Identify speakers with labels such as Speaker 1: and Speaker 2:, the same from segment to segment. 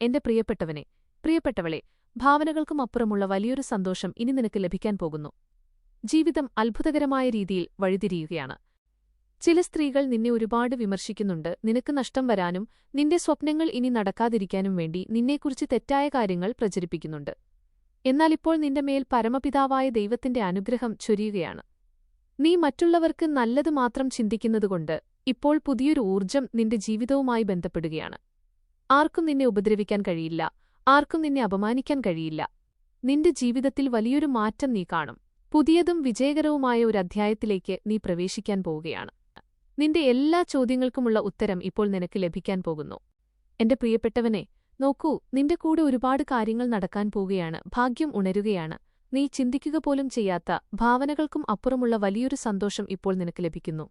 Speaker 1: എന്റെ പ്രിയപ്പെട്ടവളെ, ഭാവനകൾക്കും അപ്പുറമുള്ള വലിയൊരു സന്തോഷം ഇനി നിനക്ക് ലഭിക്കാൻ പോകുന്നു. ജീവിതം അത്ഭുതകരമായ രീതിയിൽ വഴിതിരിയുകയാണ്. ചില സ്ത്രീകൾ നിന്നെ ഒരുപാട് വിമർശിക്കുന്നുണ്ട്, നിനക്ക് നഷ്ടം വരാനും നിന്റെ സ്വപ്നങ്ങൾ ഇനി നടക്കാതിരിക്കാനും വേണ്ടി നിന്നെക്കുറിച്ച് തെറ്റായ കാര്യങ്ങൾ പ്രചരിപ്പിക്കുന്നുണ്ട്. എന്നാൽ ഇപ്പോൾ നിന്റെ മേൽ പരമപിതാവായ ദൈവത്തിന്റെ അനുഗ്രഹം ചൊരിയുകയാണ്. നീ മറ്റുള്ളവർക്ക് നല്ലത് മാത്രം ചിന്തിക്കുന്നതുകൊണ്ട് ഇപ്പോൾ പുതിയൊരു ഊർജ്ജം നിന്റെ ജീവിതവുമായി ബന്ധപ്പെടുകയാണ്. ആർക്കും നിന്നെ ഉപദ്രവിക്കാൻ കഴിയില്ല, ആർക്കും നിന്നെ അപമാനിക്കാൻ കഴിയില്ല. നിന്റെ ജീവിതത്തിൽ വലിയൊരു മാറ്റം നീ കാണും. പുതിയതും വിജയകരവുമായ ഒരു അധ്യായത്തിലേക്ക് നീ പ്രവേശിക്കാൻ പോവുകയാണ്. നിന്റെ എല്ലാ ചോദ്യങ്ങൾക്കുമുള്ള ഉത്തരം ഇപ്പോൾ നിനക്ക് ലഭിക്കാൻ പോകുന്നു. എന്റെ പ്രിയപ്പെട്ടവനെ, നോക്കൂ, നിന്റെ കൂടെ ഒരുപാട് കാര്യങ്ങൾ നടക്കാൻ പോവുകയാണ്. ഭാഗ്യം ഉണരുകയാണ്. നീ ചിന്തിക്കുക പോലും ചെയ്യാത്ത ഭാവനകൾക്കും അപ്പുറമുള്ള വലിയൊരു സന്തോഷം ഇപ്പോൾ നിനക്ക് ലഭിക്കുന്നു.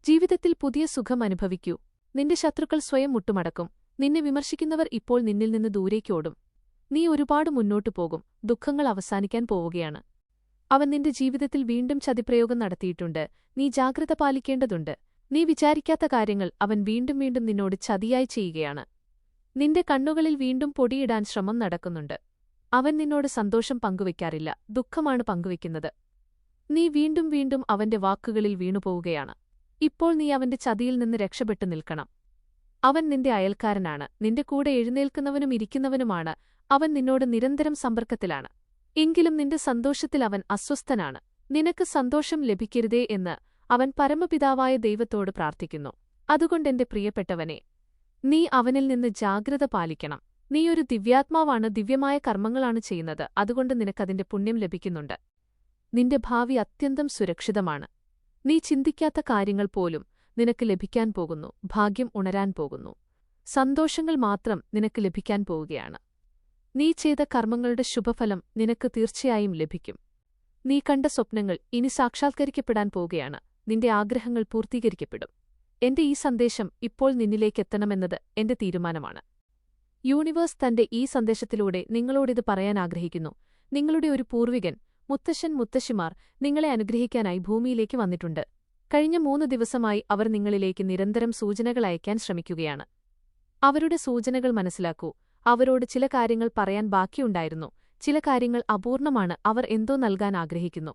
Speaker 1: ജീവിതത്തിൽ പുതിയ സുഖം അനുഭവിക്കൂ. നിന്റെ ശത്രുക്കൾ സ്വയം മുട്ടുമടക്കും. നിന്നെ വിമർശിക്കുന്നവർ ഇപ്പോൾ നിന്നിൽ നിന്ന് ദൂരേക്കോടും. നീ ഒരുപാട് മുന്നോട്ടു പോകും. ദുഃഖങ്ങൾ അവസാനിക്കാൻ പോവുകയാണ്. അവൻ നിന്റെ ജീവിതത്തിൽ വീണ്ടും ചതിപ്രയോഗം നടത്തിയിട്ടുണ്ട്. നീ ജാഗ്രത പാലിക്കേണ്ടതുണ്ട്. നീ വിചാരിക്കാത്ത കാര്യങ്ങൾ അവൻ വീണ്ടും വീണ്ടും നിന്നോട് ചതിയായി ചെയ്യുകയാണ്. നിന്റെ കണ്ണുകളിൽ വീണ്ടും പൊടിയിടാൻ ശ്രമം നടക്കുന്നുണ്ട്. അവൻ നിന്നോട് സന്തോഷം പങ്കുവയ്ക്കാറില്ല, ദുഃഖമാണ് പങ്കുവയ്ക്കുന്നത്. നീ വീണ്ടും വീണ്ടും അവന്റെ വാക്കുകളിൽ വീണുപോവുകയാണ്. ഇപ്പോൾ നീ അവന്റെ ചതിയിൽ നിന്ന് രക്ഷപ്പെട്ടു നിൽക്കണം. അവൻ നിന്റെ അയൽക്കാരനാണ്, നിന്റെ കൂടെ എഴുന്നേൽക്കുന്നവനും ഇരിക്കുന്നവനുമാണ്. അവൻ നിന്നോട് നിരന്തരം സമ്പർക്കത്തിലാണ്. എങ്കിലും നിന്റെ സന്തോഷത്തിൽ അവൻ അസ്വസ്ഥനാണ്. നിനക്ക് സന്തോഷം ലഭിക്കരുതേ എന്ന് അവൻ പരമപിതാവായ ദൈവത്തോട് പ്രാർത്ഥിക്കുന്നു. അതുകൊണ്ടെന്റെ പ്രിയപ്പെട്ടവനെ, നീ അവനിൽ നിന്ന് ജാഗ്രത പാലിക്കണം. നീ ഒരു ദിവ്യാത്മാവാണ്, ദിവ്യമായ കർമ്മങ്ങളാണ് ചെയ്യുന്നത്. അതുകൊണ്ട് നിനക്കതിന്റെ പുണ്യം ലഭിക്കുന്നുണ്ട്. നിന്റെ ഭാവി അത്യന്തം സുരക്ഷിതമാണ്. നീ ചിന്തിക്കാത്ത കാര്യങ്ങൾ പോലും നിനക്ക് ലഭിക്കാൻ പോകുന്നു. ഭാഗ്യം ഉണരാൻ പോകുന്നു. സന്തോഷങ്ങൾ മാത്രം നിനക്ക് ലഭിക്കാൻ പോവുകയാണ്. നീ ചെയ്ത കർമ്മങ്ങളുടെ ശുഭഫലം നിനക്ക് തീർച്ചയായും ലഭിക്കും. നീ കണ്ട സ്വപ്നങ്ങൾ ഇനി സാക്ഷാത്കരിക്കപ്പെടാൻ പോവുകയാണ്. നിന്റെ ആഗ്രഹങ്ങൾ പൂർത്തീകരിക്കപ്പെടും. എന്റെ ഈ സന്ദേശം ഇപ്പോൾ നിന്നിലേക്കെത്തണമെന്നത് എന്റെ തീരുമാനമാണ്. യൂണിവേഴ്സ് തന്റെ ഈ സന്ദേശത്തിലൂടെ നിങ്ങളോടിത് പറയാൻ ആഗ്രഹിക്കുന്നു. നിങ്ങളുടെ ഒരു പൂർവികൻ, മുത്തശ്ശിമാർ നിങ്ങളെ അനുഗ്രഹിക്കാനായി ഭൂമിയിലേക്ക് വന്നിട്ടുണ്ട്. കഴിഞ്ഞ 3 ദിവസമായി അവർ നിങ്ങളിലേക്ക് നിരന്തരം സൂചനകൾ അയക്കാൻ ശ്രമിക്കുകയാണ്. അവരുടെ സൂചനകൾ മനസ്സിലാക്കൂ. അവരോട് ചില കാര്യങ്ങൾ പറയാൻ ബാക്കിയുണ്ടായിരുന്നു. ചില കാര്യങ്ങൾ അപൂർണമാണ്. അവർ എന്തോ നൽകാൻ ആഗ്രഹിക്കുന്നു.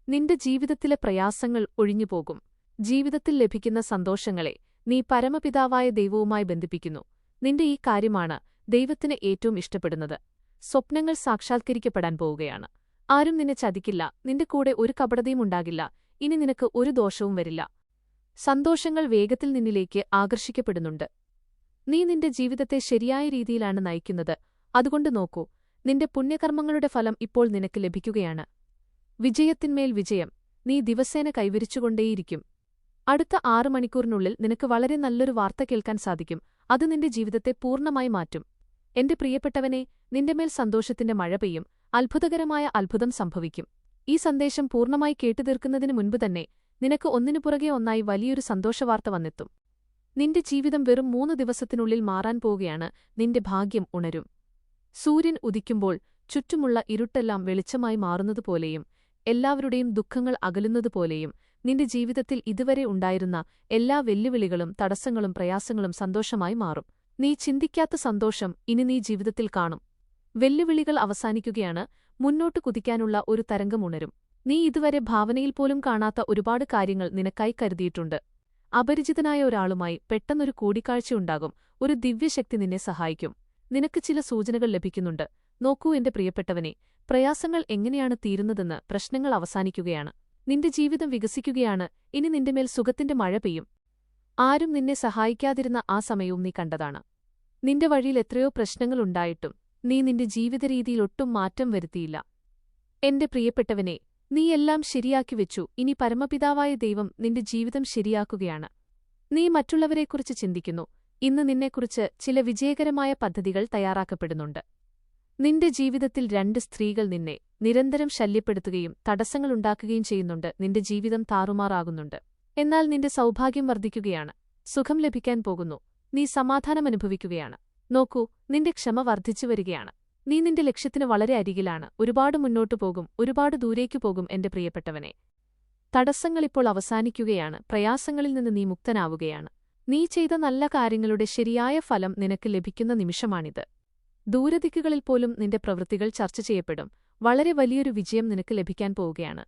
Speaker 1: നിന്റെ ജീവിതത്തിലെ പ്രയാസങ്ങൾ ഒഴിഞ്ഞുപോകും. ജീവിതത്തിൽ ലഭിക്കുന്ന സന്തോഷങ്ങളെ നീ പരമപിതാവായ ദൈവവുമായി ബന്ധിപ്പിക്കുന്നു. നിന്റെ ഈ കാര്യമാണ് ദൈവത്തിന് ഏറ്റവും ഇഷ്ടപ്പെടുന്നത്. സ്വപ്നങ്ങൾ സാക്ഷാത്കരിക്കപ്പെടാൻ പോവുകയാണ്. ആരും നിന്നെ ചതിക്കില്ല. നിന്റെ കൂടെ ഒരു കപടതയും ഉണ്ടാകില്ല. ഇനി നിനക്ക് ഒരു ദോഷവും വരില്ല. സന്തോഷങ്ങൾ വേഗത്തിൽ നിന്നിലേക്ക് ആകർഷിക്കപ്പെടുന്നുണ്ട്. നീ നിന്റെ ജീവിതത്തെ ശരിയായ രീതിയിലാണ് നയിക്കുന്നത്. അതുകൊണ്ട് നോക്കൂ, നിന്റെ പുണ്യകർമ്മങ്ങളുടെ ഫലം ഇപ്പോൾ നിനക്ക് ലഭിക്കുകയാണ്. വിജയത്തിന്മേൽ വിജയം നീ ദിവസേന കൈവരിച്ചുകൊണ്ടേയിരിക്കും. അടുത്ത 6 മണിക്കൂറിനുള്ളിൽ നിനക്ക് വളരെ നല്ലൊരു വാർത്ത കേൾക്കാൻ സാധിക്കും. അത് നിന്റെ ജീവിതത്തെ പൂർണ്ണമായി മാറ്റും. എന്റെ പ്രിയപ്പെട്ടവനെ, നിന്റെമേൽ സന്തോഷത്തിന്റെ മഴ പെയ്യും. അത്ഭുതകരമായ അത്ഭുതം സംഭവിക്കും. ഈ സന്ദേശം പൂർണ്ണമായി കേട്ടുതീർക്കുന്നതിന് മുൻപ് തന്നെ നിനക്ക് ഒന്നിനു പുറകെ ഒന്നായി വലിയൊരു സന്തോഷവാർത്ത വന്നെത്തും. നിന്റെ ജീവിതം വെറും 3 ദിവസത്തിനുള്ളിൽ മാറാൻ പോവുകയാണ്. നിന്റെ ഭാഗ്യം ഉണരും. സൂര്യൻ ഉദിക്കുമ്പോൾ ചുറ്റുമുള്ള ഇരുട്ടെല്ലാം വെളിച്ചമായി മാറുന്നതുപോലെയും എല്ലാവരുടെയും ദുഃഖങ്ങൾ അകലുന്നതുപോലെയും നിന്റെ ജീവിതത്തിൽ ഇതുവരെ ഉണ്ടായിരുന്ന എല്ലാ വെല്ലുവിളികളും തടസ്സങ്ങളും പ്രയാസങ്ങളും സന്തോഷമായി മാറും. നീ ചിന്തിക്കാത്ത സന്തോഷം ഇനി നീ ജീവിതത്തിൽ കാണും. വെല്ലുവിളികൾ അവസാനിക്കുകയാണ്. മുന്നോട്ട് കുതിക്കാനുള്ള ഒരു തരംഗം ഉണരും. നീ ഇതുവരെ ഭാവനയിൽ പോലും കാണാത്ത ഒരുപാട് കാര്യങ്ങൾ നിനക്കായി കരുതിയിട്ടുണ്ട്. അപരിചിതനായ ഒരാളുമായി പെട്ടെന്നൊരു കൂടിക്കാഴ്ചയുണ്ടാകും. ഒരു ദിവ്യശക്തി നിന്നെ സഹായിക്കും. നിനക്ക് ചില സൂചനകൾ ലഭിക്കുന്നുണ്ട്. നോക്കൂ എന്റെ പ്രിയപ്പെട്ടവനെ, പ്രയാസങ്ങൾ എങ്ങനെയാണ് തീരുന്നതെന്ന്. പ്രശ്നങ്ങൾ അവസാനിക്കുകയാണ്. നിന്റെ ജീവിതം വികസിക്കുകയാണ്. ഇനി നിന്റെമേൽ സുഖത്തിന്റെ മഴ പെയ്യും. ആരും നിന്നെ സഹായിക്കാതിരുന്ന ആ സമയവും നീ കണ്ടതാണ്. നിന്റെ വഴിയിൽ എത്രയോ പ്രശ്നങ്ങളുണ്ടായിട്ടും നീ നിന്റെ ജീവിതരീതിയിൽ ഒട്ടും മാറ്റം വരുത്തിയില്ല. എന്റെ പ്രിയപ്പെട്ടവനെ, നീ എല്ലാം ശരിയാക്കി വെച്ചു. ഇനി പരമപിതാവായ ദൈവം നിന്റെ ജീവിതം ശരിയാക്കുകയാണ്. നീ മറ്റുള്ളവരെക്കുറിച്ച് ചിന്തിക്കുന്നു. ഇന്ന് നിന്നെക്കുറിച്ച് ചില വിജയകരമായ പദ്ധതികൾ തയ്യാറാക്കപ്പെടുന്നുണ്ട്. നിന്റെ ജീവിതത്തിൽ 2 സ്ത്രീകൾ നിന്നെ നിരന്തരം ശല്യപ്പെടുത്തുകയും തടസ്സങ്ങളുണ്ടാക്കുകയും ചെയ്യുന്നുണ്ട്. നിന്റെ ജീവിതം താറുമാറാകുന്നുണ്ട്. എന്നാൽ നിന്റെ സൗഭാഗ്യം വർദ്ധിക്കുകയാണ്. സുഖം ലഭിക്കാൻ പോകുന്നു. നീ സമാധാനമനുഭവിക്കുകയാണ്. നോക്കൂ, നിന്റെ ക്ഷമ വർദ്ധിച്ചുവരികയാണ്. നീ നിന്റെ ലക്ഷ്യത്തിന് വളരെ അരികിലാണ്. ഒരുപാട് മുന്നോട്ടു പോകും, ഒരുപാട് ദൂരേക്കു പോകും എന്റെ പ്രിയപ്പെട്ടവനെ. തടസ്സങ്ങളിപ്പോൾ അവസാനിക്കുകയാണ്. പ്രയാസങ്ങളിൽ നിന്ന് നീ മുക്തനാവുകയാണ്. നീ ചെയ്ത നല്ല കാര്യങ്ങളുടെ ശരിയായ ഫലം നിനക്ക് ലഭിക്കുന്ന നിമിഷമാണിത്. ദൂരദിക്കുകളിൽ പോലും നിന്റെ പ്രവൃത്തികൾ ചർച്ച ചെയ്യപ്പെടും. വളരെ വലിയൊരു വിജയം നിനക്ക് ലഭിക്കാൻ പോവുകയാണ്.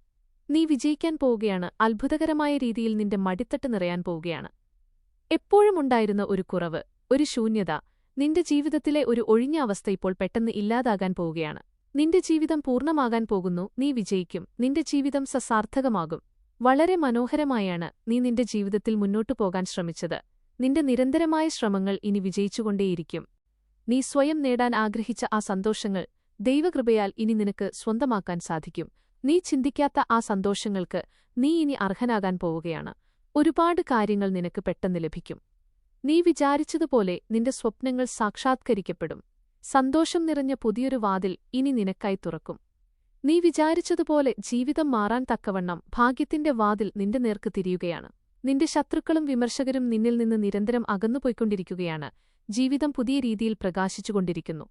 Speaker 1: നീ വിജയിക്കാൻ പോവുകയാണ്. അത്ഭുതകരമായ രീതിയിൽ നിന്റെ മടിത്തട്ട് നിറയാൻ പോവുകയാണ്. എപ്പോഴും ഉണ്ടായിരുന്ന ഒരു കുറവ്, ഒരു ശൂന്യത, നിന്റെ ജീവിതത്തിലെ ഒരു ഒഴിഞ്ഞ അവസ്ഥ ഇപ്പോൾ പെട്ടെന്ന് ഇല്ലാതാകാൻ പോവുകയാണ്. നിന്റെ ജീവിതം പൂർണ്ണമാകാൻ പോകുന്നു. നീ വിജയിക്കും. നിന്റെ ജീവിതം സസാർത്ഥകമാകും. വളരെ മനോഹരമായാണ് നീ നിന്റെ ജീവിതത്തിൽ മുന്നോട്ടു പോകാൻ ശ്രമിച്ചത്. നിന്റെ നിരന്തരമായ ശ്രമങ്ങൾ ഇനി വിജയിച്ചുകൊണ്ടേയിരിക്കും. നീ സ്വയം നേടാൻ ആഗ്രഹിച്ച ആ സന്തോഷങ്ങൾ ദൈവകൃപയാൽ ഇനി നിനക്ക് സ്വന്തമാക്കാൻ സാധിക്കും. നീ ചിന്തിക്കാത്ത ആ സന്തോഷങ്ങൾക്ക് നീ ഇനി അർഹനാകാൻ പോവുകയാണ്. ഒരുപാട് കാര്യങ്ങൾ നിനക്ക് പെട്ടെന്ന് ലഭിക്കും. നീ വിചാരിച്ചതുപോലെ നിന്റെ സ്വപ്നങ്ങൾ സാക്ഷാത്കരിക്കപ്പെടും. സന്തോഷം നിറഞ്ഞ പുതിയൊരു വാതിൽ ഇനി നിനക്കായി തുറക്കും. നീ വിചാരിച്ചതുപോലെ ജീവിതം മാറാൻ തക്കവണ്ണം ഭാഗ്യത്തിന്റെ വാതിൽ നിന്റെ നേർക്ക് തിരിയുകയാണ്. നിന്റെ ശത്രുക്കളും വിമർശകരും നിന്നിൽ നിന്ന് നിരന്തരം അകന്നുപോയിക്കൊണ്ടിരിക്കുകയാണ്. ജീവിതം പുതിയ രീതിയിൽ പ്രകാശിച്ചുകൊണ്ടിരിക്കുന്നു.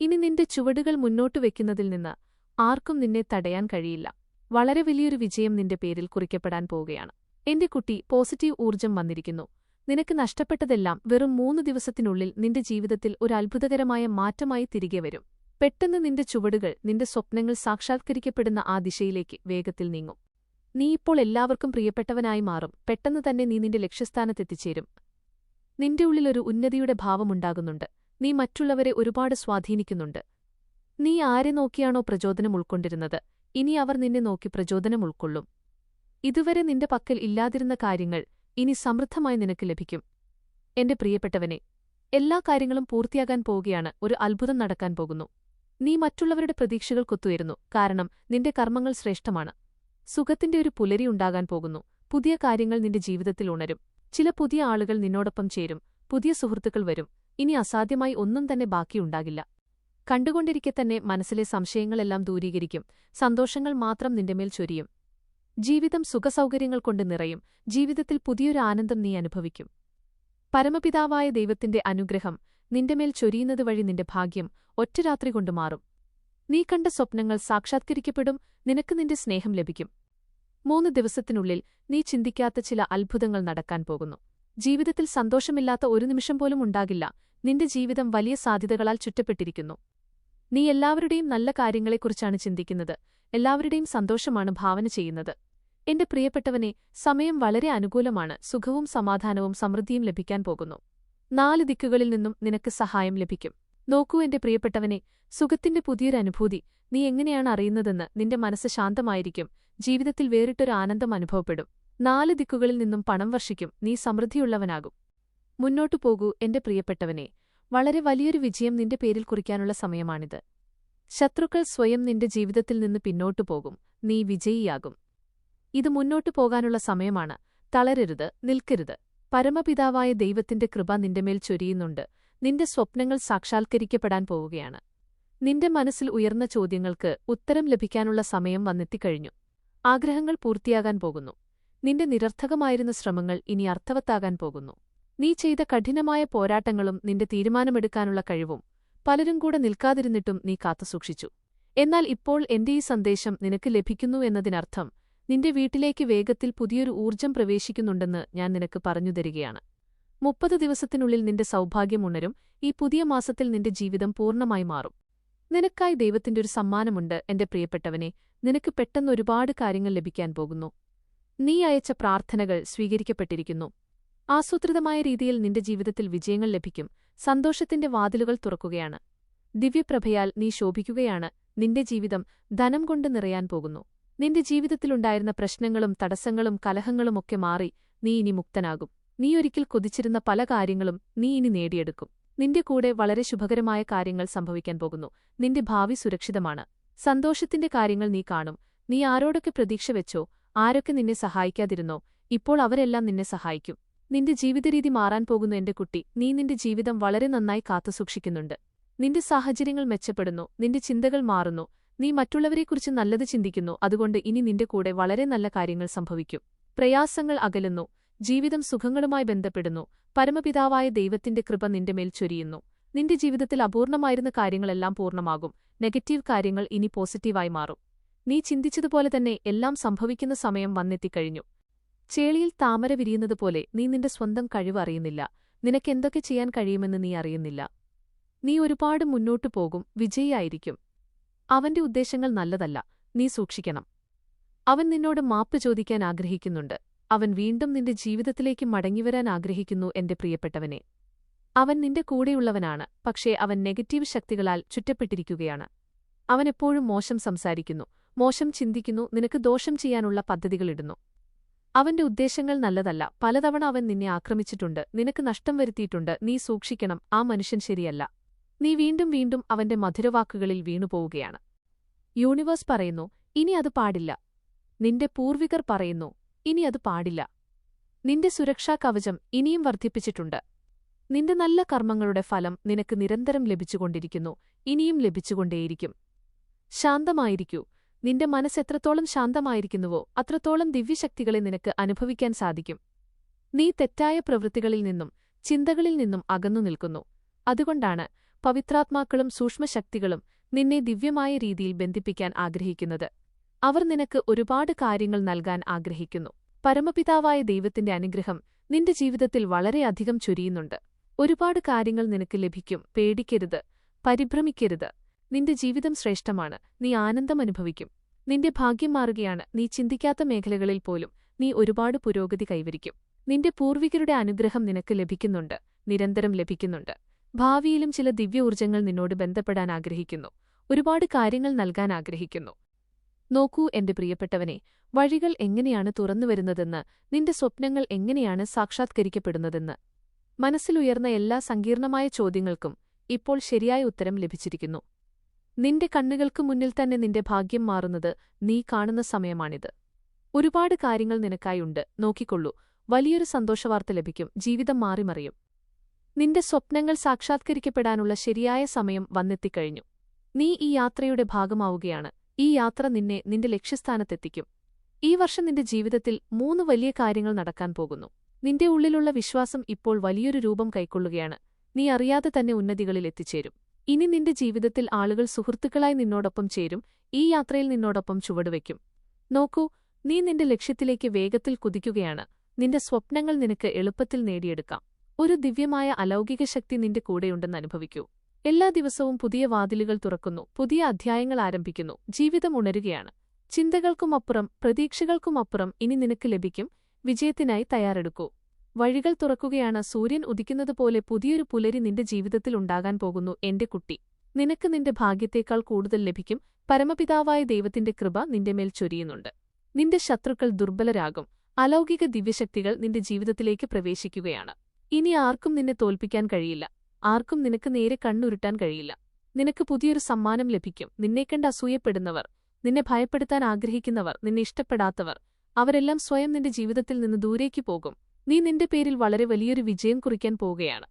Speaker 1: ഇനി നിന്റെ ചുവടുകൾ മുന്നോട്ടു വയ്ക്കുന്നതിൽ നിന്ന് ആർക്കും നിന്നെ തടയാൻ കഴിയില്ല. വളരെ വലിയൊരു വിജയം നിന്റെ പേരിൽ കുറിക്കപ്പെടാൻ പോവുകയാണ്. എന്റെ കുട്ടി, പോസിറ്റീവ് ഊർജ്ജം വന്നിരിക്കുന്നു. നിനക്ക് നഷ്ടപ്പെട്ടതെല്ലാം വെറും 3 ദിവസത്തിനുള്ളിൽ നിന്റെ ജീവിതത്തിൽ ഒരു അത്ഭുതകരമായ മാറ്റമായി തിരികെ വരും. പെട്ടെന്ന് നിന്റെ ചുവടുകൾ നിന്റെ സ്വപ്നങ്ങൾ സാക്ഷാത്കരിക്കപ്പെടുന്ന ആ ദിശയിലേക്ക് വേഗത്തിൽ നീങ്ങും. നീ ഇപ്പോൾ എല്ലാവർക്കും പ്രിയപ്പെട്ടവനായി മാറും. പെട്ടെന്ന് തന്നെ നീ നിന്റെ ലക്ഷ്യസ്ഥാനത്തെത്തിച്ചേരും. നിന്റെ ഉള്ളിലൊരു ഉന്നതിയുടെ ഭാവമുണ്ടാകുന്നുണ്ട്. നീ മറ്റുള്ളവരെ ഒരുപാട് സ്വാധീനിക്കുന്നുണ്ട്. നീ ആരെ നോക്കിയാണോ പ്രചോദനം ഉൾക്കൊണ്ടിരുന്നത്, ഇനി അവർ നിന്നെ നോക്കി പ്രചോദനം ഉൾക്കൊള്ളും. ഇതുവരെ നിന്റെ പക്കൽ ഇല്ലാതിരുന്ന കാര്യങ്ങൾ ഇനി സമൃദ്ധമായി നിനക്ക് ലഭിക്കും. എന്റെ പ്രിയപ്പെട്ടവനെ, എല്ലാ കാര്യങ്ങളും പൂർത്തിയാകാൻ പോവുകയാണ്. ഒരു അത്ഭുതം നടക്കാൻ പോകുന്നു. നീ മറ്റുള്ളവരുടെ പ്രതീക്ഷകൾക്കൊത്തുയരുന്നു. കാരണം നിന്റെ കർമ്മങ്ങൾ ശ്രേഷ്ഠമാണ്. സുഖത്തിന്റെ ഒരു പുലരി ഉണ്ടാകാൻ പോകുന്നു. പുതിയ കാര്യങ്ങൾ നിന്റെ ജീവിതത്തിൽ ഉണരും. ചില പുതിയ ആളുകൾ നിന്നോടൊപ്പം ചേരും. പുതിയ സുഹൃത്തുക്കൾ വരും. ഇനി അസാധ്യമായി ഒന്നും തന്നെ ബാക്കിയുണ്ടാകില്ല. കണ്ടുകൊണ്ടിരിക്കെ തന്നെ മനസ്സിലെ സംശയങ്ങളെല്ലാം ദൂരീകരിക്കും. സന്തോഷങ്ങൾ മാത്രം നിന്റെമേൽ ചൊരിയും. ജീവിതം സുഖസൗകര്യങ്ങൾ കൊണ്ട് നിറയും. ജീവിതത്തിൽ പുതിയൊരു ആനന്ദം നീ അനുഭവിക്കും. പരമപിതാവായ ദൈവത്തിന്റെ അനുഗ്രഹം നിന്റെമേൽ ചൊരിയുന്നത് വഴി നിന്റെ ഭാഗ്യം ഒറ്റ രാത്രി കൊണ്ട് മാറും. നീ കണ്ട സ്വപ്നങ്ങൾ സാക്ഷാത്കരിക്കപ്പെടും. നിനക്ക് നിന്റെ സ്നേഹം ലഭിക്കും. 3 ദിവസത്തിനുള്ളിൽ നീ ചിന്തിക്കാത്ത ചില അത്ഭുതങ്ങൾ നടക്കാൻ പോകുന്നു. ജീവിതത്തിൽ സന്തോഷമില്ലാത്ത ഒരു നിമിഷം പോലും ഉണ്ടാകില്ല. നിന്റെ ജീവിതം വലിയ സാധ്യതകളാൽ ചുറ്റപ്പെട്ടിരിക്കുന്നു. നീ എല്ലാവരുടെയും നല്ല കാര്യങ്ങളെക്കുറിച്ചാണ് ചിന്തിക്കുന്നത്. എല്ലാവരുടെയും സന്തോഷമാണ് ഭാവന ചെയ്യുന്നത്. എന്റെ പ്രിയപ്പെട്ടവനെ, സമയം വളരെ അനുകൂലമാണ്. സുഖവും സമാധാനവും സമൃദ്ധിയും ലഭിക്കാൻ പോകുന്നു. 4 ദിക്കുകളിൽ നിന്നും നിനക്ക് സഹായം ലഭിക്കും. നോക്കൂ എന്റെ പ്രിയപ്പെട്ടവനെ, സുഖത്തിന്റെ പുതിയൊരു അനുഭൂതി നീ എങ്ങനെയാണ് അറിയുന്നതെന്ന്. നിന്റെ മനസ്സ് ശാന്തമായിരിക്കും. ജീവിതത്തിൽ വേറിട്ടൊരു ആനന്ദം അനുഭവപ്പെടും. 4 ദിക്കുകളിൽ നിന്നും പണം വർഷിക്കും. നീ സമൃദ്ധിയുള്ളവനാകും. മുന്നോട്ടു പോകൂ എന്റെ പ്രിയപ്പെട്ടവനെ. വളരെ വലിയൊരു വിജയം നിന്റെ പേരിൽ കുറിക്കാനുള്ള സമയമാണിത്. ശത്രുക്കൾ സ്വയം നിന്റെ ജീവിതത്തിൽ നിന്ന് പിന്നോട്ടു പോകും. നീ വിജയിയാകും. ഇത് മുന്നോട്ടു പോകാനുള്ള സമയമാണ്. തളരരുത്, നിൽക്കരുത്. പരമപിതാവായ ദൈവത്തിന്റെ കൃപ നിന്റെമേൽ ചൊരിയുന്നുണ്ട്. നിന്റെ സ്വപ്നങ്ങൾ സാക്ഷാത്കരിക്കപ്പെടാൻ പോവുകയാണ്. നിന്റെ മനസ്സിൽ ഉയർന്ന ചോദ്യങ്ങൾക്ക് ഉത്തരം ലഭിക്കാനുള്ള സമയം വന്നെത്തിക്കഴിഞ്ഞു. ആഗ്രഹങ്ങൾ പൂർത്തിയാകാൻ പോകുന്നു. നിന്റെ നിരർത്ഥകമായിരുന്ന ശ്രമങ്ങൾ ഇനി അർത്ഥവത്താകാൻ പോകുന്നു. നീ ചെയ്ത കഠിനമായ പോരാട്ടങ്ങളും നിന്റെ തീരുമാനമെടുക്കാനുള്ള കഴിവും പലരും കൂടെ നിൽക്കാതിരുന്നിട്ടും നീ കാത്തുസൂക്ഷിച്ചു. എന്നാൽ ഇപ്പോൾ എന്റെ ഈ സന്ദേശം നിനക്ക് ലഭിക്കുന്നു എന്നതിനർത്ഥം നിന്റെ വീട്ടിലേക്ക് വേഗത്തിൽ പുതിയൊരു ഊർജ്ജം പ്രവേശിക്കുന്നുണ്ടെന്ന് ഞാൻ നിനക്ക് പറഞ്ഞുതരികയാണ്. 30 ദിവസത്തിനുള്ളിൽ നിന്റെ സൗഭാഗ്യം ഉണരും. ഈ പുതിയ മാസത്തിൽ നിന്റെ ജീവിതം പൂർണ്ണമായി മാറും. നിനക്കായി ദൈവത്തിന്റെ ഒരു സമ്മാനമുണ്ട് എന്റെ പ്രിയപ്പെട്ടവനെ. നിനക്ക് പെട്ടെന്ന് ഒരുപാട് കാര്യങ്ങൾ ലഭിക്കാൻ പോകുന്നു. നീ അയച്ച പ്രാർത്ഥനകൾ സ്വീകരിക്കപ്പെട്ടിരിക്കുന്നു. ആസൂത്രിതമായ രീതിയിൽ നിന്റെ ജീവിതത്തിൽ വിജയങ്ങൾ ലഭിക്കും. സന്തോഷത്തിന്റെ വാതിലുകൾ തുറക്കുകയാണ്. ദിവ്യപ്രഭയാൽ നീ ശോഭിക്കുകയാണ്. നിന്റെ ജീവിതം ധനം കൊണ്ട് നിറയാൻ പോകുന്നു. നിന്റെ ജീവിതത്തിലുണ്ടായിരുന്ന പ്രശ്നങ്ങളും തടസ്സങ്ങളും കലഹങ്ങളുമൊക്കെ മാറി നീ ഇനി മുക്തനാകും. നീ ഒരിക്കൽ കൊതിച്ചിരുന്ന പല കാര്യങ്ങളും നീ ഇനി നേടിയെടുക്കും. നിന്റെ കൂടെ വളരെ ശുഭകരമായ കാര്യങ്ങൾ സംഭവിക്കാൻ പോകുന്നു. നിന്റെ ഭാവി സുരക്ഷിതമാണ്. സന്തോഷത്തിന്റെ കാര്യങ്ങൾ നീ കാണും. നീ ആരോടൊക്കെ പ്രതീക്ഷ വെച്ചോ, ആരൊക്കെ നിന്നെ സഹായിക്കാതിരുന്നോ, ഇപ്പോൾ അവരെല്ലാം നിന്നെ സഹായിക്കും. നിന്റെ ജീവിതരീതി മാറാൻ പോകുന്നു എന്റെ കുട്ടി. നീ നിന്റെ ജീവിതം വളരെ നന്നായി കാത്തുസൂക്ഷിക്കുന്നുണ്ട്. നിന്റെ സാഹചര്യങ്ങൾ മെച്ചപ്പെടുന്നു. നിന്റെ ചിന്തകൾ മാറുന്നു. നീ മറ്റുള്ളവരെക്കുറിച്ച് നല്ലത് ചിന്തിക്കുന്നു. അതുകൊണ്ട് ഇനി നിന്റെ കൂടെ വളരെ നല്ല കാര്യങ്ങൾ സംഭവിക്കും. പ്രയാസങ്ങൾ അകലുന്നു. ജീവിതം സുഖങ്ങളുമായി ബന്ധപ്പെടുന്നു. പരമപിതാവായ ദൈവത്തിന്റെ കൃപ നിന്റെ മേൽ ചൊരിയുന്നു. നിന്റെ ജീവിതത്തിൽ അപൂർണമായിരുന്ന കാര്യങ്ങളെല്ലാം പൂർണ്ണമാകും. നെഗറ്റീവ് കാര്യങ്ങൾ ഇനി പോസിറ്റീവായി മാറും. നീ ചിന്തിച്ചതുപോലെ തന്നെ എല്ലാം സംഭവിക്കുന്ന സമയം വന്നെത്തിക്കഴിഞ്ഞു. ചേളിയിൽ താമര വിരിയുന്നതുപോലെ നീ നിന്റെ സ്വന്തം കഴിവ് അറിയുന്നില്ല. നിനക്കെന്തൊക്കെ ചെയ്യാൻ കഴിയുമെന്ന് നീ അറിയുന്നില്ല. നീ ഒരുപാട് മുന്നോട്ടു പോകും, വിജയിയായിരിക്കും. അവന്റെ ഉദ്ദേശങ്ങൾ നല്ലതല്ല, നീ സൂക്ഷിക്കണം. അവൻ നിന്നോട് മാപ്പ് ചോദിക്കാൻ ആഗ്രഹിക്കുന്നുണ്ട്. അവൻ വീണ്ടും നിന്റെ ജീവിതത്തിലേക്ക് മടങ്ങിവരാൻ ആഗ്രഹിക്കുന്നു, എന്റെ പ്രിയപ്പെട്ടവനെ. അവൻ നിന്റെ കൂടെയുള്ളവനാണ്, പക്ഷേ അവൻ നെഗറ്റീവ് ശക്തികളാൽ ചുറ്റപ്പെട്ടിരിക്കുകയാണ്. അവൻ എപ്പോഴും മോശം സംസാരിക്കുന്നു, മോശം ചിന്തിക്കുന്നു, നിനക്ക് ദോഷം ചെയ്യാനുള്ള പദ്ധതികളിടുന്നു. അവന്റെ ഉദ്ദേശങ്ങൾ നല്ലതല്ല. പലതവണ അവൻ നിന്നെ ആക്രമിച്ചിട്ടുണ്ട്, നിനക്ക് നഷ്ടം വരുത്തിയിട്ടുണ്ട്. നീ സൂക്ഷിക്കണം, ആ മനുഷ്യൻ ശരിയല്ല. നീ വീണ്ടും വീണ്ടും അവന്റെ മധുരവാക്കുകളിൽ വീണുപോവുകയാണ്. യൂണിവേഴ്സ് പറയുന്നു, ഇനി അത് പാടില്ല. നിന്റെ പൂർവികർ പറയുന്നു, ഇനി അത് പാടില്ല. നിന്റെ സുരക്ഷാ കവചം ഇനിയും വർദ്ധിപ്പിച്ചിട്ടുണ്ട്. നിന്റെ നല്ല കർമ്മങ്ങളുടെ ഫലം നിനക്ക് നിരന്തരം ലഭിച്ചുകൊണ്ടിരിക്കുന്നു, ഇനിയും ലഭിച്ചുകൊണ്ടേയിരിക്കും. ശാന്തമായിരിക്കൂ. നിന്റെ മനസ്സെത്രത്തോളം ശാന്തമായിരിക്കുന്നുവോ അത്രത്തോളം ദിവ്യശക്തികളെ നിനക്ക് അനുഭവിക്കാൻ സാധിക്കും. നീ തെറ്റായ പ്രവൃത്തികളിൽ നിന്നും ചിന്തകളിൽ നിന്നും അകന്നു നിൽക്കുന്നു. അതുകൊണ്ടാണ് പവിത്രാത്മാക്കളും സൂക്ഷ്മശക്തികളും നിന്നെ ദിവ്യമായ രീതിയിൽ ബന്ധിപ്പിക്കാൻ ആഗ്രഹിക്കുന്നത്. അവർ നിനക്ക് ഒരുപാട് കാര്യങ്ങൾ നൽകാൻ ആഗ്രഹിക്കുന്നു. പരമപിതാവായ ദൈവത്തിന്റെ അനുഗ്രഹം നിന്റെ ജീവിതത്തിൽ വളരെയധികം ചൊരിയുന്നുണ്ട്. ഒരുപാട് കാര്യങ്ങൾ നിനക്ക് ലഭിക്കും. പേടിക്കരുത്, പരിഭ്രമിക്കരുത്. നിന്റെ ജീവിതം ശ്രേഷ്ഠമാണ്. നീ ആനന്ദം അനുഭവിക്കും. നിന്റെ ഭാഗ്യം മാറുകയാണ്. നീ ചിന്തിക്കാത്ത മേഖലകളിൽ പോലും നീ ഒരുപാട് പുരോഗതി കൈവരിക്കും. നിന്റെ പൂർവികരുടെ അനുഗ്രഹം നിനക്ക് ലഭിക്കുന്നുണ്ട്, നിരന്തരം ലഭിക്കുന്നുണ്ട്. ഭാവിയിലും ചില ദിവ്യ ഊർജ്ജങ്ങൾ നിന്നോട് ബന്ധപ്പെടാൻ ആഗ്രഹിക്കുന്നു, ഒരുപാട് കാര്യങ്ങൾ നൽകാൻ ആഗ്രഹിക്കുന്നു. നോക്കൂ എന്റെ പ്രിയപ്പെട്ടവനെ, വഴികൾ എങ്ങനെയാണ് തുറന്നുവരുന്നതെന്ന്, നിന്റെ സ്വപ്നങ്ങൾ എങ്ങനെയാണ് സാക്ഷാത്കരിക്കപ്പെടുന്നതെന്ന്. മനസ്സിലുയർന്ന എല്ലാ സങ്കീർണമായ ചോദ്യങ്ങൾക്കും ഇപ്പോൾ ശരിയായ ഉത്തരം ലഭിച്ചിരിക്കുന്നു. നിന്റെ കണ്ണുകൾക്ക് മുന്നിൽ തന്നെ നിന്റെ ഭാഗ്യം മാറുന്നത് നീ കാണുന്ന സമയമാണിത്. ഒരുപാട് കാര്യങ്ങൾ നിനക്കായുണ്ട്. നോക്കിക്കൊള്ളൂ, വലിയൊരു സന്തോഷവാർത്ത ലഭിക്കും. ജീവിതം മാറിമറിയും. നിന്റെ സ്വപ്നങ്ങൾ സാക്ഷാത്കരിക്കപ്പെടാനുള്ള ശരിയായ സമയം വന്നെത്തിക്കഴിഞ്ഞു. നീ ഈ യാത്രയുടെ ഭാഗമാവുകയാണ്. ഈ യാത്ര നിന്നെ നിന്റെ ലക്ഷ്യസ്ഥാനത്തെത്തിക്കും. ഈ വർഷം നിന്റെ ജീവിതത്തിൽ 3 വലിയ കാര്യങ്ങൾ നടക്കാൻ പോകുന്നു. നിന്റെ ഉള്ളിലുള്ള വിശ്വാസം ഇപ്പോൾ വലിയൊരു രൂപം കൈക്കൊള്ളുകയാണ്. നീ അറിയാതെ തന്നെ ഉന്നതികളിൽ എത്തിച്ചേരും. ഇനി നിന്റെ ജീവിതത്തിൽ ആളുകൾ സുഹൃത്തുക്കളായി നിന്നോടൊപ്പം ചേരും. ഈ യാത്രയിൽ നിന്നോടൊപ്പം ചുവടുവയ്ക്കും. നോക്കൂ, നീ നിന്റെ ലക്ഷ്യത്തിലേക്ക് വേഗത്തിൽ കുതിക്കുകയാണ്. നിന്റെ സ്വപ്നങ്ങൾ നിനക്ക് എളുപ്പത്തിൽ നേടിയെടുക്കാം. ഒരു ദിവ്യമായ അലൗകിക ശക്തി നിന്റെ കൂടെയുണ്ടെന്ന് അനുഭവിക്കൂ. എല്ലാ ദിവസവും പുതിയ വാതിലുകൾ തുറക്കുന്നു, പുതിയ അധ്യായങ്ങൾ ആരംഭിക്കുന്നു. ജീവിതം ഉണരുകയാണ്. ചിന്തകൾക്കുമപ്പുറം, പ്രതീക്ഷകൾക്കുമപ്പുറം ഇനി നിനക്ക് ലഭിക്കും. വിജയത്തിനായി തയ്യാറെടുക്കൂ. വഴികൾ തുറക്കുകയാണ്. സൂര്യൻ ഉദിക്കുന്നതുപോലെ പുതിയൊരു പുലരി നിന്റെ ജീവിതത്തിൽ ഉണ്ടാകാൻ പോകുന്നു എന്റെ കുട്ടി. നിനക്ക് നിന്റെ ഭാഗ്യത്തേക്കാൾ കൂടുതൽ ലഭിക്കും. പരമപിതാവായ ദൈവത്തിന്റെ കൃപ നിന്റെ മേൽ ചൊരിയുന്നുണ്ട്. നിന്റെ ശത്രുക്കൾ ദുർബലരാകും. അലൗകിക ദിവ്യശക്തികൾ നിന്റെ ജീവിതത്തിലേക്ക് പ്രവേശിക്കുകയാണ്. ഇനി ആർക്കും നിന്നെ തോൽപ്പിക്കാൻ കഴിയില്ല. ആർക്കും നിനക്ക് നേരെ കണ്ണുരുട്ടാൻ കഴിയില്ല. നിനക്ക് പുതിയൊരു സമ്മാനം ലഭിക്കും. നിന്നെക്കണ്ട് അസൂയപ്പെടുന്നവർ, നിന്നെ ഭയപ്പെടുത്താൻ ആഗ്രഹിക്കുന്നവർ, നിന്നെ ഇഷ്ടപ്പെടാത്തവർ, അവരെല്ലാം സ്വയം നിന്റെ ജീവിതത്തിൽ നിന്ന് ദൂരേക്ക് പോകും. നീ നിന്റെ പേരിൽ വളരെ വലിയൊരു വിജയം കുറിക്കാൻ പോവുകയാണ്.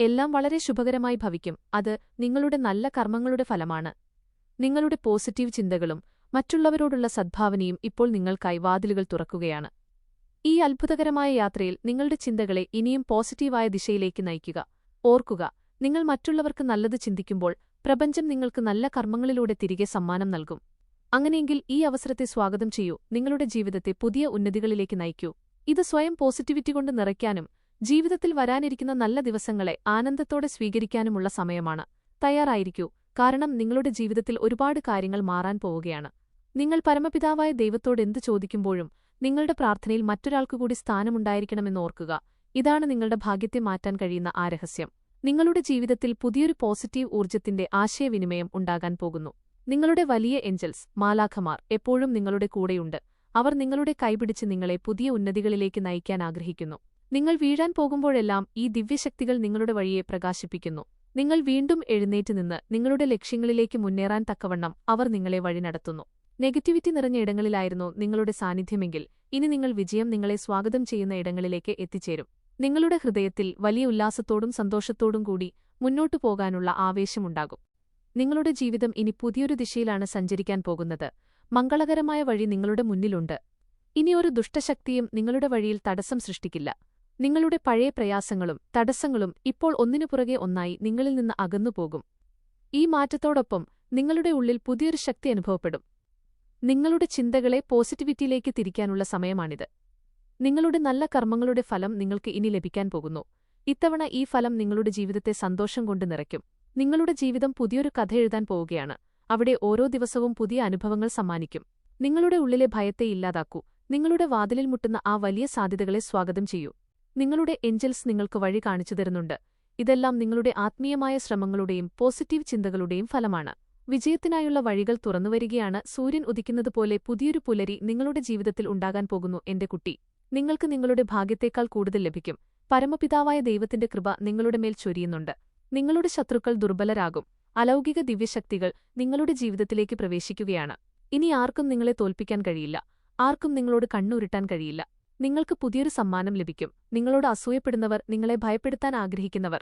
Speaker 1: എല്ലാം വളരെ ശുഭകരമായി ഭവിക്കും. അത് നിങ്ങളുടെ നല്ല കർമ്മങ്ങളുടെ ഫലമാണ്. നിങ്ങളുടെ പോസിറ്റീവ് ചിന്തകളും മറ്റുള്ളവരോടുള്ള സദ്ഭാവനയും ഇപ്പോൾ നിങ്ങൾക്കായി വാതിലുകൾ തുറക്കുകയാണ്. ഈ അത്ഭുതകരമായ യാത്രയിൽ നിങ്ങളുടെ ചിന്തകളെ ഇനിയും പോസിറ്റീവായ ദിശയിലേക്ക് നയിക്കുക. ഓർക്കുക, നിങ്ങൾ മറ്റുള്ളവർക്ക് നല്ലത് ചിന്തിക്കുമ്പോൾ പ്രപഞ്ചം നിങ്ങൾക്ക് നല്ല കർമ്മങ്ങളിലൂടെ തിരികെ സമ്മാനം നൽകും. അങ്ങനെയെങ്കിൽ ഈ അവസരത്തെ സ്വാഗതം ചെയ്യൂ. നിങ്ങളുടെ ജീവിതത്തെ പുതിയ ഉന്നതികളിലേക്ക് നയിക്കൂ. ഇത് സ്വയം പോസിറ്റിവിറ്റി കൊണ്ട് നിറയ്ക്കാനും ജീവിതത്തിൽ വരാനിരിക്കുന്ന നല്ല ദിവസങ്ങളെ ആനന്ദത്തോടെ സ്വീകരിക്കാനുമുള്ള സമയമാണ്. തയ്യാറായിരിക്കൂ, കാരണം നിങ്ങളുടെ ജീവിതത്തിൽ ഒരുപാട് കാര്യങ്ങൾ മാറാൻ പോവുകയാണ്. നിങ്ങൾ പരമപിതാവായ ദൈവത്തോട് എന്തു ചോദിക്കുമ്പോഴും നിങ്ങളുടെ പ്രാർത്ഥനയിൽ മറ്റൊരാൾക്കുകൂടി സ്ഥാനമുണ്ടായിരിക്കണമെന്ന് ഓർക്കുക. ഇതാണ് നിങ്ങളുടെ ഭാഗ്യത്തെ മാറ്റാൻ കഴിയുന്ന ആ രഹസ്യം. നിങ്ങളുടെ ജീവിതത്തിൽ പുതിയൊരു പോസിറ്റീവ് ഊർജ്ജത്തിന്റെ ആശയവിനിമയം ഉണ്ടാകാൻ പോകുന്നു. നിങ്ങളുടെ വലിയ ഏഞ്ചൽസ്, മാലാഖമാർ എപ്പോഴും നിങ്ങളുടെ കൂടെയുണ്ട്. അവർ നിങ്ങളുടെ കൈപിടിച്ച് നിങ്ങളെ പുതിയ ഉന്നതികളിലേക്ക് നയിക്കാൻ ആഗ്രഹിക്കുന്നു. നിങ്ങൾ വീഴാൻ പോകുമ്പോഴെല്ലാം ഈ ദിവ്യശക്തികൾ നിങ്ങളുടെ വഴിയെ പ്രകാശിപ്പിക്കുന്നു. നിങ്ങൾ വീണ്ടും എഴുന്നേറ്റ് നിന്ന് നിങ്ങളുടെ ലക്ഷ്യങ്ങളിലേക്ക് മുന്നേറാൻ തക്കവണ്ണം അവർ നിങ്ങളെ വഴി നടത്തുന്നു. നെഗറ്റിവിറ്റി നിറഞ്ഞ ഇടങ്ങളിലായിരുന്നു നിങ്ങളുടെ സാന്നിധ്യമെങ്കിൽ ഇനി നിങ്ങൾ വിജയം നിങ്ങളെ സ്വാഗതം ചെയ്യുന്ന ഇടങ്ങളിലേക്ക് എത്തിച്ചേരും. നിങ്ങളുടെ ഹൃദയത്തിൽ വലിയ ഉല്ലാസത്തോടും സന്തോഷത്തോടും കൂടി മുന്നോട്ടു പോകാനുള്ള ആവേശമുണ്ടാകും. നിങ്ങളുടെ ജീവിതം ഇനി പുതിയൊരു ദിശയിലാണ് സഞ്ചരിക്കാൻ പോകുന്നത്. മംഗളകരമായ വഴി നിങ്ങളുടെ മുന്നിലുണ്ട്. ഇനിയൊരു ദുഷ്ടശക്തിയും നിങ്ങളുടെ വഴിയിൽ തടസ്സം സൃഷ്ടിക്കില്ല. നിങ്ങളുടെ പഴയ പ്രയാസങ്ങളും തടസ്സങ്ങളും ഇപ്പോൾ ഒന്നിനു പുറകെ ഒന്നായി നിങ്ങളിൽ നിന്ന് അകന്നുപോകും. ഈ മാറ്റത്തോടൊപ്പം നിങ്ങളുടെ ഉള്ളിൽ പുതിയൊരു ശക്തി അനുഭവപ്പെടും. നിങ്ങളുടെ ചിന്തകളെ പോസിറ്റിവിറ്റിയിലേക്ക് തിരിക്കാനുള്ള സമയമാണിത്. നിങ്ങളുടെ നല്ല കർമ്മങ്ങളുടെ ഫലം നിങ്ങൾക്ക് ഇനി ലഭിക്കാൻ പോകുന്നു. ഇത്തവണ ഈ ഫലം നിങ്ങളുടെ ജീവിതത്തെ സന്തോഷം കൊണ്ട് നിറയ്ക്കും. നിങ്ങളുടെ ജീവിതം പുതിയൊരു കഥ എഴുതാൻ പോവുകയാണ്. അവിടെ ഓരോ ദിവസവും പുതിയ അനുഭവങ്ങൾ സമ്മാനിക്കും. നിങ്ങളുടെ ഉള്ളിലെ ഭയത്തെ ഇല്ലാതാക്കൂ. നിങ്ങളുടെ വാതിലിൽ മുട്ടുന്ന ആ വലിയ സാധ്യതകളെ സ്വാഗതം ചെയ്യൂ. നിങ്ങളുടെ ഏഞ്ചൽസ് നിങ്ങൾക്ക് വഴി കാണിച്ചു തരുന്നുണ്ട്. ഇതെല്ലാം നിങ്ങളുടെ ആത്മീയമായ ശ്രമങ്ങളുടെയും പോസിറ്റീവ് ചിന്തകളുടെയും ഫലമാണ്. വിജയത്തിനായുള്ള വഴികൾ തുറന്നുവരികയാണ്. സൂര്യൻ ഉദിക്കുന്നതുപോലെ പുതിയൊരു പുലരി നിങ്ങളുടെ ജീവിതത്തിൽ ഉണ്ടാകാൻ പോകുന്നു എന്റെ കുട്ടി. നിങ്ങൾക്ക് നിങ്ങളുടെ ഭാഗ്യത്തേക്കാൾ കൂടുതൽ ലഭിക്കും. പരമപിതാവായ ദൈവത്തിന്റെ കൃപ നിങ്ങളുടെ മേൽ ചൊരിയുന്നുണ്ട്. നിങ്ങളുടെ ശത്രുക്കൾ ദുർബലരാകും. അലൗകിക ദിവ്യശക്തികൾ നിങ്ങളുടെ ജീവിതത്തിലേക്ക് പ്രവേശിക്കുകയാണ്. ഇനി ആർക്കും നിങ്ങളെ തോൽപ്പിക്കാൻ കഴിയില്ല. ആർക്കും നിങ്ങളോട് കണ്ണുരുട്ടാൻ കഴിയില്ല. നിങ്ങൾക്ക് പുതിയൊരു സമ്മാനം ലഭിക്കും. നിങ്ങളോട് അസൂയപ്പെടുന്നവർ, നിങ്ങളെ ഭയപ്പെടുത്താൻ ആഗ്രഹിക്കുന്നവർ